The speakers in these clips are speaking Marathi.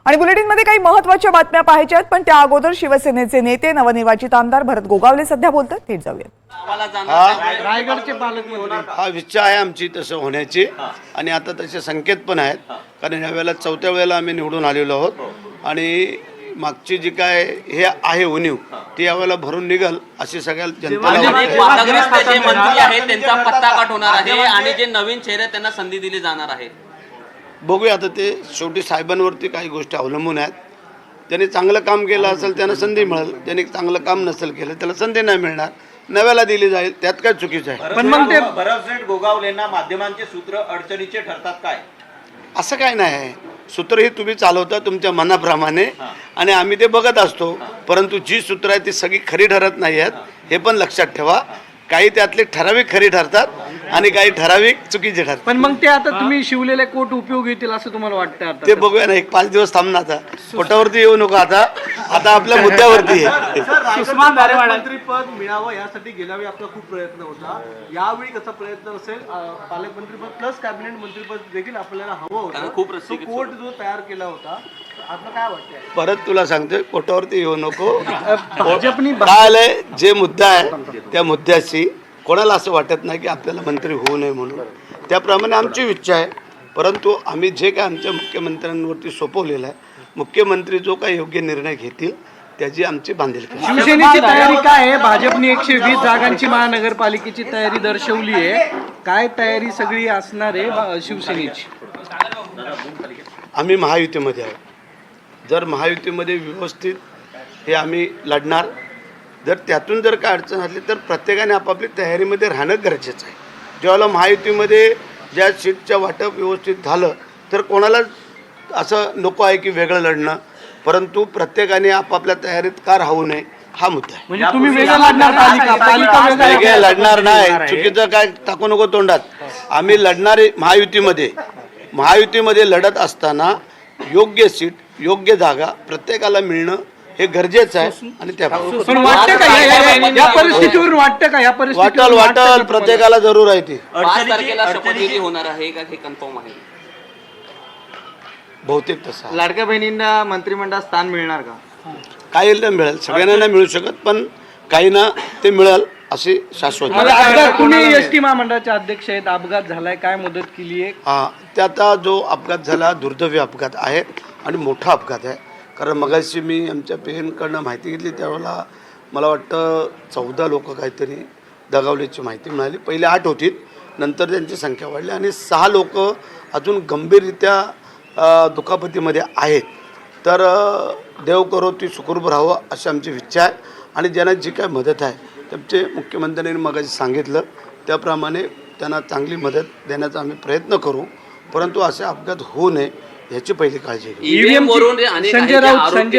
आणि बुलेटिनमध्ये काही महत्त्वाच्या बातम्या पाहायच्या आहेत, पण त्या अगोदर शिवसेनेचे नेते नवनिर्वाचित आमदार भरत गोगावले सध्या बोलतात. थेट जाऊयात. रायगडचे पालकमंत्री हा इच्छा आहे आमची तसं होण्याची आणि आता तसे संकेत पण आहेत. कारण यावेळेला चौथ्या वेळेला आम्ही निवडून आलेलो आहोत आणि मागची जी काय हे आहे उणीव ती यावेळेला भरून निघल अशी सगळ्या जनतेला वाटते. वादग्रस्त जे मंत्री आहेत त्यांचा पत्ता काट होणार आहे आणि जे नवीन चेहरे आहेत, त्यांना संधी दिली जाणार आहे. बघूया आता ते शेवटी साहेबांवरती काही गोष्टी अवलंबून आहेत. ज्यांनी चांगलं काम केलं असेल त्यांना संधी मिळेल, ज्यांनी चांगलं काम नसेल केलं त्याला संधी नाही मिळणार, नव्याला दिली जाईल, त्यात काय चुकीचं आहे. पण मग ते भरतसेठ गोगावलेंना माध्यमांचे सूत्र अडचणीचे ठरतात काय? असं काय नाही आहे. सूत्र ही तुम्ही चालवता तुमच्या मनाप्रमाणे आणि आम्ही ते बघत असतो. परंतु जी सूत्र आहेत ती सगळी खरी ठरत नाही आहेत, हे पण लक्षात ठेवा. काही त्यातले ठराविक खरी ठरतात आणि काही ठराविक चुकीचे ठरतात. पण मग ते आता तुम्ही शिवलेले कोट उपयोगी येतील असं तुम्हाला वाटतं? आता ते बघूया ना, एक 5 दिवस थांब ना. आता पोटावरती येऊ नको. आता आपल्या मुद्द्यावरती आहे. मंत्रीपद मिळावं यासाठी गेल्या वेळी आपला खूप प्रयत्न होता. यावेळी कसा प्रयत्न असेल? पालकमंत्रीपद प्लस कॅबिनेट मंत्रीपद देखील आपल्याला हवं होतं. खूप तो कोट जो तयार केला होता, आता काय वाटतंय? परत तुला सांगतोय, पोटावरती येऊ नको. भाजपनी काय आलंय, जे मुद्दा आहे त्या मुद्द्याशी कोणाला असं वाटत नाही की आपल्याला मंत्री होऊ नये म्हणून. त्याप्रमाणे आमची इच्छा आहे. परंतु आम्ही जे काय आमच्या मुख्यमंत्र्यांवरती सोपवलेलं आहे, मुख्यमंत्री जो काही योग्य निर्णय घेतील त्याची आमची बांधिलकी. शिवसेनेची तयारी काय आहे? भाजपने 120 जागांची महानगरपालिकेची तयारी दर्शवली आहे. काय तयारी सगळी असणार आहे शिवसेनेची? आम्ही महायुतीमध्ये आहोत. जर महायुतीमध्ये व्यवस्थित हे आम्ही लढणार. जर त्यातून जर काय अडचण असली तर प्रत्येकाने आपापली तयारीमध्ये राहणं गरजेचं आहे. जेव्हा महायुतीमध्ये ज्या सीटच्या वाटप व्यवस्थित झालं तर कोणाला असं नको आहे की वेगळं लढणं. परंतु प्रत्येकाने आपापल्या तयारीत का राहू नये हा मुद्दा आहे. म्हणजे तुम्ही वेगळं लढणार? पालिका नाही काय लढणार नाही, चुकीचं काय टाकू नको तोंडात. आम्ही लढणारे महायुतीमध्ये लढत असताना योग्य सीट योग्य जागा प्रत्येकाला मिळणं हे गरजेचं आहे. आणि त्या पण वाटतं का या परिस्थितीवरून वाटल प्रत्येकाला जरूर आहे. ती 5 तारखेला शपथविधी होणार आहे का, हे कन्फर्म आहे? बहुतेक तसं लाडक्या बहिणींना मंत्रिमंडळात स्थान मिळणार का? काही ना मिळेल, सगळ्यांना नाही मिळू शकत, पण काही ना ते मिळेल अशी शाश्वत. तुम्ही एसटी महामंडळाचे अध्यक्ष आहेत. अपघात झालाय, काय मदत केली आहे? ते आता जो अपघात झाला दुर्दैवी अपघात आहे आणि मोठा अपघात आहे. कारण मगाशी मी आमच्या पेनकडनं माहिती घेतली त्यावेळेला मला वाटतं 14 लोक काहीतरी दगावल्याची माहिती मिळाली. पहिले 8 होती, नंतर त्यांची संख्या वाढली आणि 6 लोक अजून गंभीररित्या दुखापतीमध्ये आहेत. तर देव करो ती सुखरूप राहावं अशी आमची इच्छा आहे. आणि ज्यांना जी काय मदत आहे त्यांचे मुख्यमंत्र्यांनी मगाशी सांगितलं त्याप्रमाणे त्यांना चांगली मदत देण्याचा आम्ही प्रयत्न करू. परंतु असे अपघात होऊ नये याची पहिली काळजी घेऊ. ईव्हीएम वरून संजय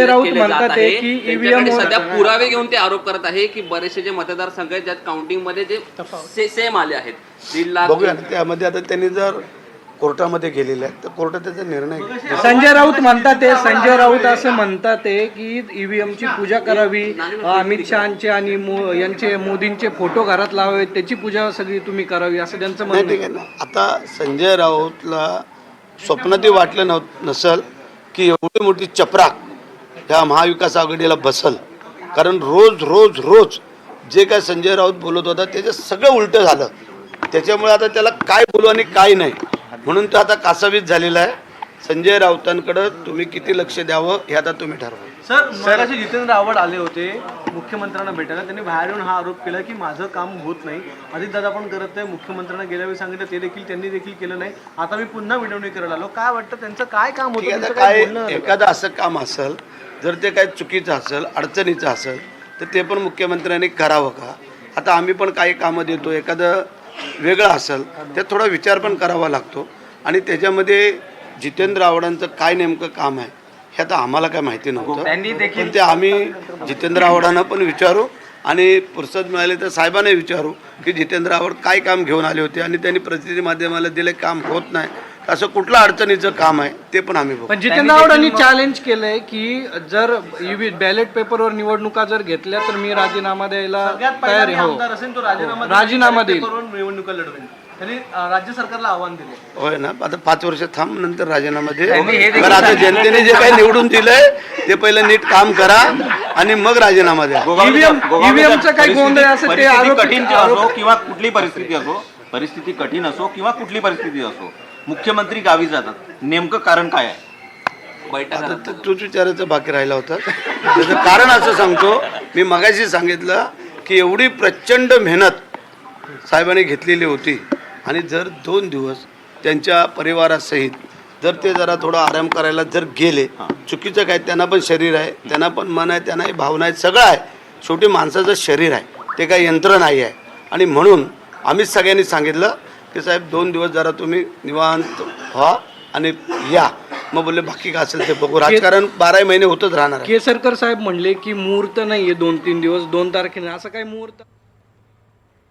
राऊत म्हणतात की ईव्हीएम सध्या पुरावे घेऊन ते आरोप करत आहे की बरेचसे जे मतदारसंघ आहेत ज्यात काउंटिंग मध्ये जे सेम आले आहेत 1.5 लाख. बघूया ना, त्यामध्ये आता त्यांनी जर कोर्टामध्ये गेलेले आहेत तर कोर्टात त्याचा निर्णय घेईल. संजय राऊत असं म्हणतात की ईव्हीएमची पूजा करावी, अमित शहाचे आणि यांचे मोदींचे फोटो घरात लावावे, त्याची पूजा सगळी तुम्ही करावी असं त्यांचं म्हणणं ठीक आहे ना. आता संजय राऊतला स्वप्नातही वाटलं नसल की एवढी मोठी चपराक ह्या महाविकास आघाडीला बसल. कारण रोज जे काय संजय राऊत बोलत होता त्याचं सगळं उलटं झालं. त्याच्यामुळे आता त्याला काय बोलू आणि काय नाही म्हणून तो आता कासावीस झालेला आहे. संजय राऊतांकडे तुम्ही किती लक्ष द्यावं हे आता तुम्ही ठरवा. सर, मगाशी जितेंद्र आव्हाड आले होते मुख्यमंत्र्यांना भेटायला. त्यांनी बाहेर येऊन हा आरोप केला की माझं काम होत नाही, अजितदादा पण करत नाही. मुख्यमंत्र्यांना गेल्या वेळी सांगितलं त्यांनी देखील केलं नाही. आता मी पुन्हा विनवणी करायला आलो. काय वाटतं त्यांचं काय काम होतं? काय एखादं असं काम असेल जर ते काय चुकीचं असेल अडचणीचं असेल तर ते पण मुख्यमंत्र्यांनी करावं का? आता आम्ही पण काही कामं देतो, एखादं वेगळं असेल त्यात थोडा विचार पण करावा लागतो. आणि त्याच्यामध्ये जितेंद्र आव्हाडांचं काय नेमकं काम आहे हे आता आम्हाला काय माहिती नव्हतं. पण ते आम्ही जितेंद्र आव्हाडांना पण विचारू आणि फुरसत मिळाली तर साहेबांना विचारू की जितेंद्र आव्हाड काय काम घेऊन आले होते आणि त्यांनी प्रसिद्धी माध्यमाला दिले काम होत नाही, असं कुठलं अडचणीचं काम आहे ते पण आम्ही बघू. पण जितेंद्र आव्हाडांनी चॅलेंज केलंय की जर बॅलेट पेपरवर निवडणुका जर घेतल्या तर मी राजीनामा द्यायला तयार आहे. आमदार असेल तो राजीनामा राजीनामा देईल. निवडणुका लढवेल. त्यांनी राज्य सरकारला आव्हान दिले. होय ना, आता 5 वर्ष थांब, नंतर राजीनामा दे. बरं, आता जनतेने जे काही निवडून दिलंय ते पहिलं नीट काम करा आणि मग राजीनामा द्या. ईव्हीएमचा काही गोंधळ असं ते आरोप कठीण असो किंवा कुठली परिस्थिती असो, परिस्थिती कठीण असो किंवा कुठली परिस्थिती असो, मुख्यमंत्री गावी जातात, नेमकं कारण काय आहे? आता तूच विचारायचं बाकी राहिला होता. त्याचं कारण असं सांगतो, मी मगाशी सांगितलं की एवढी प्रचंड मेहनत साहेबांनी घेतलेली होती आणि जर 2 दिवस त्यांच्या परिवारासहित जर ते जरा थोडा आराम करायला जर गेले, चुकीचं काय, त्यांना पण शरीर आहे, त्यांना पण मन आहे, त्यांनाही भावना आहेत, सगळं आहे. शेवटी माणसाचं शरीर आहे, ते काही यंत्र नाही आहे. आणि म्हणून आम्हीच सगळ्यांनी सांगितलं की साहेब 2 दिवस जरा तुम्ही निवांत व्हा आणि या. मग बोलले बाकी काय असेल ते बघू, राजकारण 12 महिने होतच राहणार आहे. केसरकर साहेब म्हणले की मुहूर्त नाहीये 2-3 दिवस, 2 तारखेने असं काही मुहूर्त